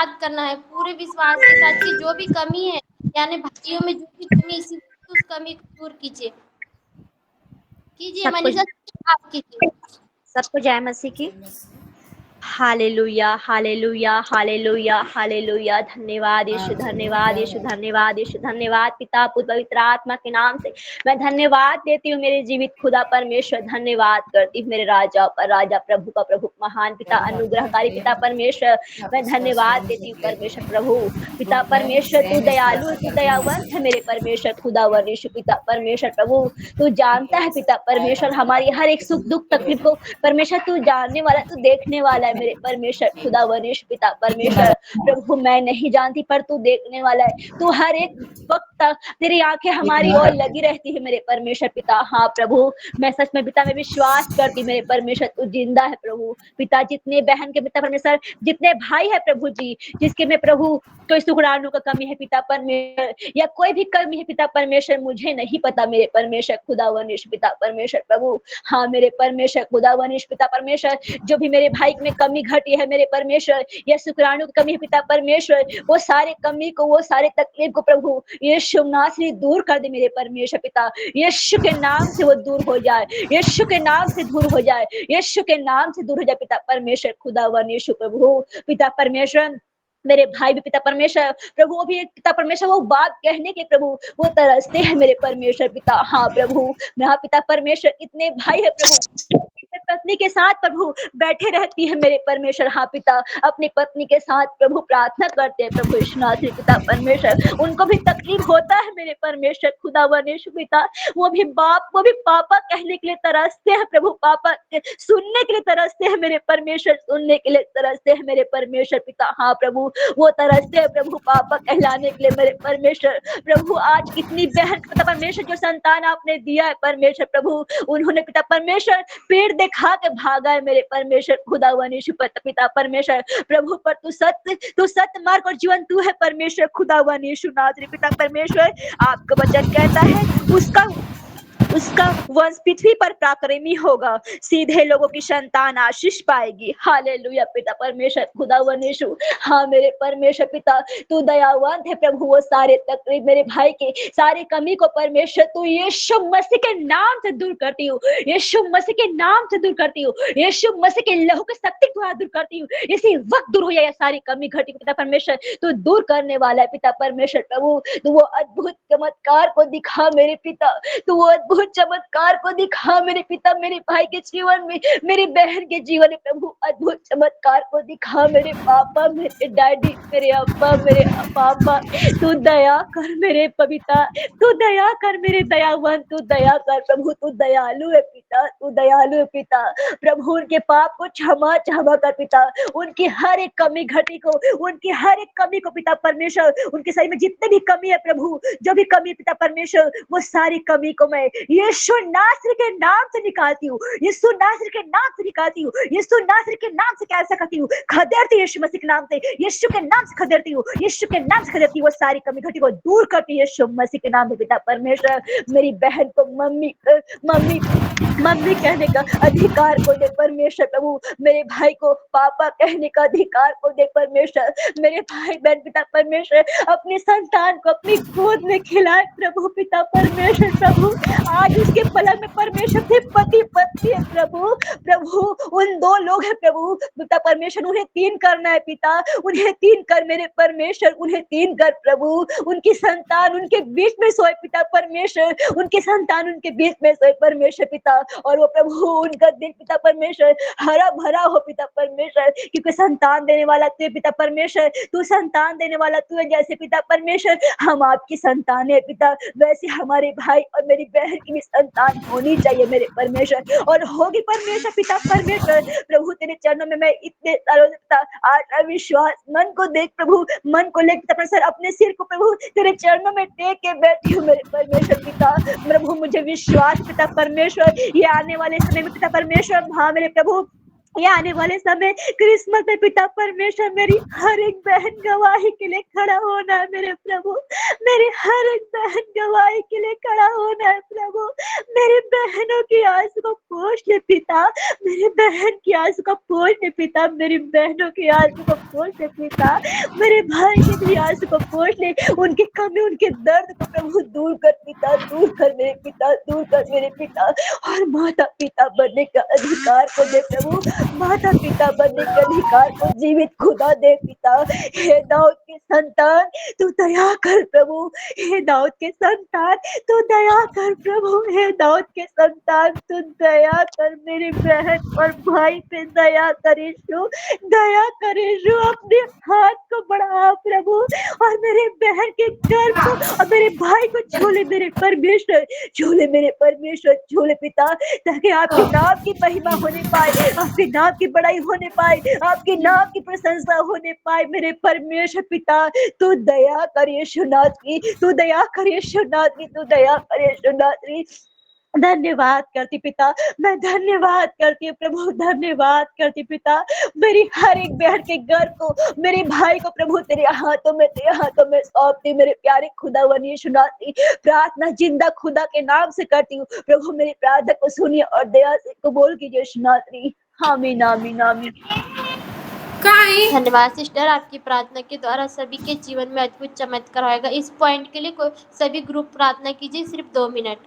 धन्यवाद करना है पूरे विश्वास के साथ कि जो भी कमी है, यानी भाइयों में जो भी कमी है, इसी उस कमी को दूर कीजिए। कीजिए सबको मनीषा, आप कीजिए। सबको जय मसीह की। Hallelujah, hallelujah, hallelujah, hallelujah. धन्यवाद यीशु, धन्यवाद यीशु, धन्यवाद यीशु, धन्यवाद पिता पुत्र पवित्र आत्मा के नाम से मैं धन्यवाद देती हूँ मेरे जीवित खुदा परमेश्वर। धन्यवाद करती हूँ मेरे राजा पर राजा, प्रभु का प्रभु, महान पिता, अनुग्रहकारी पिता परमेश्वर। मैं धन्यवाद देती हूँ परमेश्वर प्रभु पिता परमेश्वर। तू दयालु है, तू दयावंत है मेरे परमेश्वर खुदावन यीशु पिता परमेश्वर प्रभु। तू जानता है पिता परमेश्वर हमारी हर एक सुख दुख तकलीफ को परमेश्वर। तू जानने वाला, तू देखने वाला है मेरे परमेश्वर खुदा वनिश पिता परमेश्वर प्रभु। मैं नहीं जानती पर तू देखने वाला है। तू हर एक वक्त तेरी आंखें हमारी ओर लगी रहती है मेरे परमेश्वर पिता। हाँ प्रभु, मैं सच में पिता में विश्वास करती मेरे परमेश्वर तू जिंदा है प्रभु पिता। जितने बहन के पिता परमेश्वर, जितने भाई है प्रभु जी, जिसके में प्रभु कोई शुक्राणु का कमी है पिता परमेश्वर, या कोई भी कमी है पिता परमेश्वर, मुझे नहीं पता मेरे परमेश्वर खुदा वनिश पिता परमेश्वर प्रभु। हाँ मेरे परमेश्वर खुदा वनिश पिता परमेश्वर, जो भी मेरे भाई में कमी घटी है मेरे परमेश्वर, या शुक्राणु की कमी है पिता परमेश्वर, वो सारे कमी को, वो सारे तकलीफ को प्रभु यीशु नासरी दूर कर दे मेरे परमेश्वर पिता। यीशु के नाम से वो दूर हो जाए, यीशु के नाम से दूर हो जाए, यीशु के नाम से दूर हो जाए पिता परमेश्वर खुदा वन यीशु प्रभु पिता परमेश्वर। मेरे भाई भी पिता परमेश्वर प्रभु, वो भी पिता परमेश्वर वो बात कहने के प्रभु वो तरसते हैं मेरे परमेश्वर पिता। हाँ प्रभु, मेरा पिता परमेश्वर इतने भाई है प्रभु, पत्नी के साथ प्रभु बैठे रहती है मेरे परमेश्वर। हाँ पिता, अपनी पत्नी के साथ प्रभु प्रार्थना करते हैं प्रभु यीशुनाथ पिता परमेश्वर। उनको भी तकलीफ होता है मेरे परमेश्वर खुदा वनेश पिता। वो भी बाप, वो भी पापा कहने के लिए तरसते हैं प्रभु, पापा सुनने के लिए तरसते हैं मेरे परमेश्वर, सुनने के लिए तरसते हैं मेरे परमेश्वर पिता। हाँ प्रभु, वो तरसते हैं प्रभु पापा कहलाने के लिए मेरे परमेश्वर प्रभु। आज कितनी बहन पिता परमेश्वर जो संतान आपने दिया है परमेश्वर प्रभु, उन्होंने पिता परमेश्वर पेड़ दिखा के भागा है मेरे परमेश्वर खुदा वनीश पिता परमेश्वर प्रभु। पर तू सत्य मार्ग और जीवन तू है परमेश्वर खुदा वनीश नाथ पिता परमेश्वर। आपका वचन कहता है उसका वंश पृथ्वी पर पराक्रमी होगा, सीधे लोगों की संतान आशीष पाएगी। हालेलुया पिता परमेश्वर खुदा वनेशु। हाँ मेरे परमेश्वर पिता, तू दयावंत है प्रभु। वो सारे तकलीफ मेरे भाई के सारी कमी को परमेश्वर तू यीशु मसीह के नाम से दूर करती हूँ, यीशु मसीह के नाम से दूर करती हूँ, यीशु मसीह के लहू के शक्ति द्वारा दूर करती हूँ। इसी वक्त दूर हो जाए सारी कमी घटी पिता परमेश्वर, तू दूर करने वाला है पिता परमेश्वर प्रभु। तू वो अद्भुत चमत्कार को दिखा मेरे पिता, तू वो अद्भुत चमत्कार को दिखा मेरे पिता, मेरे भाई के जीवन में, मेरी बहन के जीवन में प्रभु अद्भुत चमत्कार को दिखा मेरे पापा, मेरे डैडी, मेरे अब्बा, मेरे पापा। तू दया कर मेरे पिता, तू दया कर मेरे दयावन, तू दया कर प्रभु। तू दयालु है पिता, तू दयालु है पिता प्रभु। उनके पाप को क्षमा कर पिता, उनकी हर एक कमी घटी को, उनकी हर एक कमी को पिता परमेश्वर, उनके शरीर में जितने भी कमी है प्रभु, जो भी कमी पिता परमेश्वर, वो सारी कमी को मैं यीशु नासरी के नाम से निकालती हूँ, यीशु नासरी के नाम से निकालती हूँ, यीशु नासरी के नाम से कैसे करती हूँ, खदेड़ती यीशु मसीह के नाम से, यीशु के नाम से खदेड़ती हूँ, यीशु के नाम से खदेड़ती हूँ। वो सारी कमी घटी को दूर करती है यीशु मसीह के नाम में पिता परमेश्वर। मेरी बहन को मम्मी मम्मी मम्मी कहने का अधिकार को दे परमेश्वर प्रभु, मेरे भाई को पापा कहने का अधिकार को दे परमेश्वर। मेरे भाई बहन पिता परमेश्वर अपनी संतान को अपनी गोद में खिलाए प्रभु पिता परमेश्वर प्रभु। आज उसके पलंग में परमेश्वर से पति पत्नी है प्रभु, प्रभु उन दो लोग है प्रभु पिता परमेश्वर, उन्हें तीन करना है पिता, उन्हें तीन कर मेरे परमेश्वर, उन्हें तीन कर प्रभु। उनकी संतान उनके बीच में सोए पिता परमेश्वर, उनकी संतान उनके बीच में सोए परमेश्वर पिता, और वो प्रभु उनका दिल पिता परमेश्वर हरा भरा हो पिता परमेश्वर, क्योंकि संतान देने वाला तू पिता परमेश्वर, तू संतान देने वाला तू है। जैसे पिता परमेश्वर हम आपकी संतान है पिता, वैसे हमारे भाई और मेरी बहन की भी संतान होनी चाहिए मेरे परमेश्वर, और होगी परमेश्वर पिता परमेश्वर प्रभु। तेरे चरणों में मैं इतने सालों से पिता आज अविश्वास मन को देख प्रभु, मन को लेकर पिता परमेश्वर अपने सिर को प्रभु तेरे चरणों में टेक के बैठी हूँ मेरे परमेश्वर पिता। प्रभु मुझे विश्वास पिता परमेश्वर, ये आने वाले समय में पिता परमेश्वर हाँ मेरे प्रभु ये आने वाले समय क्रिसमस में पिता परमेश्वर मेरी हर एक बहन गवाही के लिए खड़ा होना है मेरे प्रभु। मेरी हर एक बहन गवाही के लिए खड़ा होना है प्रभु। मेरी बहनों की आंसू को पोंछ ले पिता, मेरी बहन की आंसू को पोंछ ले पिता, मेरी बहनों की आंसू को पोंछ ले पिता, मेरे भाई के भी आंसू को पोंछ ले। उनकी कमी, उनके दर्द को प्रभु दूर कर पिता, दूर कर मेरे पिता, दूर कर मेरे पिता। और माता पिता बनने का अधिकार को दे प्रभु, माता पिता बनने के अधिकार को जीवित खुदा दे पिता। हे दाऊद के संतान तू दया कर प्रभु, हे दाऊद के संतान तू दया कर प्रभु, हे दाऊद के संतान तू दया कर। मेरी बहन और भाई पे दया कर यीशु, दया कर यीशु। अपने हाथ को बढ़ा प्रभु और मेरे बहन के गर्भ को और मेरे भाई को छू ले मेरे परमेश्वर, छू ले मेरे परमेश्वर, छू ले पिता, ताकि आपके नाम की महिमा होने पाए, आपके नाम की बड़ाई होने पाए, आपके नाम की प्रशंसा होने पाए। मेरे परमेश्वर पिता तू दया कर यीशुनाथ की, तू दया कर यीशुनाथ की, तू दया कर यीशुनाथ की। धन्यवाद करती पिता, मैं धन्यवाद करती हूँ प्रभु, धन्यवाद करती पिता। मेरी हर एक बहन के घर को, मेरे भाई को प्रभु तेरे हाथों में सौंपती। मेरे प्यारे खुदावन यीशुनाथ, प्रार्थना जिंदा खुदा के नाम से करती हूँ प्रभु। मेरी प्रार्थना को सुनिए और दया से कबूल कीजिए यीशुनाथ। आमीन आमीन आमीन। धन्यवाद सिस्टर, आपकी प्रार्थना के द्वारा सभी के जीवन में अद्भुत चमत्कार होगा। इस पॉइंट के लिए सभी ग्रुप प्रार्थना कीजिए, सिर्फ 2 मिनट।